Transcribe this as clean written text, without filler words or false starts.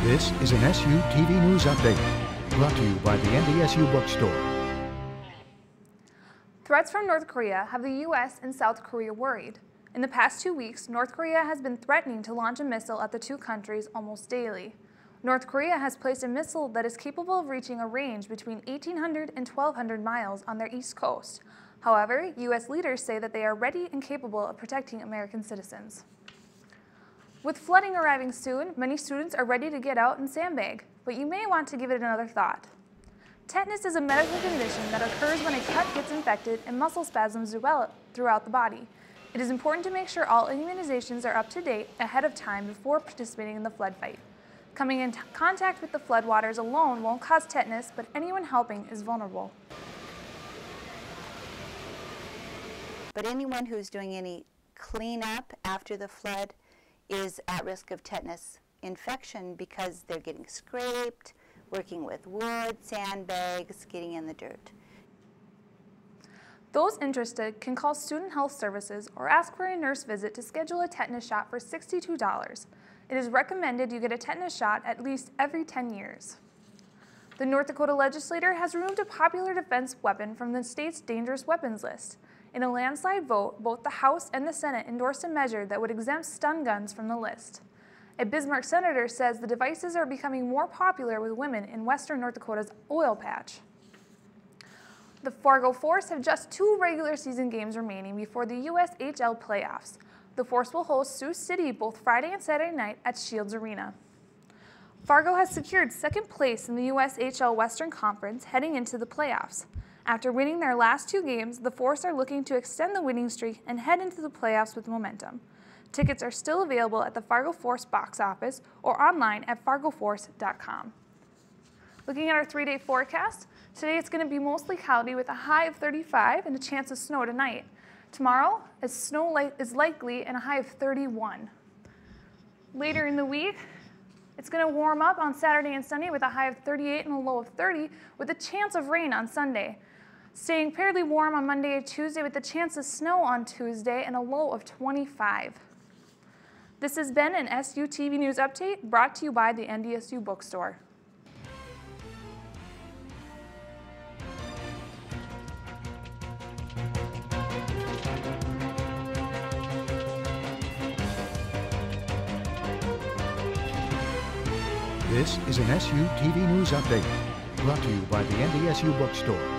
This is an SU TV News Update, brought to you by the NDSU Bookstore. Threats from North Korea have the U.S. and South Korea worried. In the past 2 weeks, North Korea has been threatening to launch a missile at the two countries almost daily. North Korea has placed a missile that is capable of reaching a range between 1,800 and 1,200 miles on their east coast. However, U.S. leaders say that they are ready and capable of protecting American citizens. With flooding arriving soon, many students are ready to get out and sandbag, but you may want to give it another thought. Tetanus is a medical condition that occurs when a cut gets infected and muscle spasms develop throughout the body. It is important to make sure all immunizations are up to date ahead of time before participating in the flood fight. Coming in contact with the floodwaters alone won't cause tetanus, but anyone helping is vulnerable. But anyone who's doing any cleanup after the flood is at risk of tetanus infection because they're getting scraped, working with wood, sandbags, getting in the dirt. Those interested can call Student Health Services or ask for a nurse visit to schedule a tetanus shot for $62. It is recommended you get a tetanus shot at least every 10 years. The North Dakota legislature has removed a popular defense weapon from the state's dangerous weapons list. In a landslide vote, both the House and the Senate endorsed a measure that would exempt stun guns from the list. A Bismarck senator says the devices are becoming more popular with women in western North Dakota's oil patch. The Fargo Force have just 2 regular season games remaining before the USHL playoffs. The Force will host Sioux City both Friday and Saturday night at Shields Arena. Fargo has secured second place in the USHL Western Conference heading into the playoffs. After winning their last 2 games, the Force are looking to extend the winning streak and head into the playoffs with momentum. Tickets are still available at the Fargo Force box office or online at fargoforce.com. Looking at our 3-day forecast, today it's going to be mostly cloudy with a high of 35 and a chance of snow tonight. Tomorrow, snow is likely and a high of 31. Later in the week, it's going to warm up on Saturday and Sunday with a high of 38 and a low of 30 with a chance of rain on Sunday. Staying fairly warm on Monday and Tuesday with a chance of snow on Tuesday and a low of 25. This has been an SU TV News Update brought to you by the NDSU Bookstore. This is an SU TV News Update, brought to you by the NDSU Bookstore.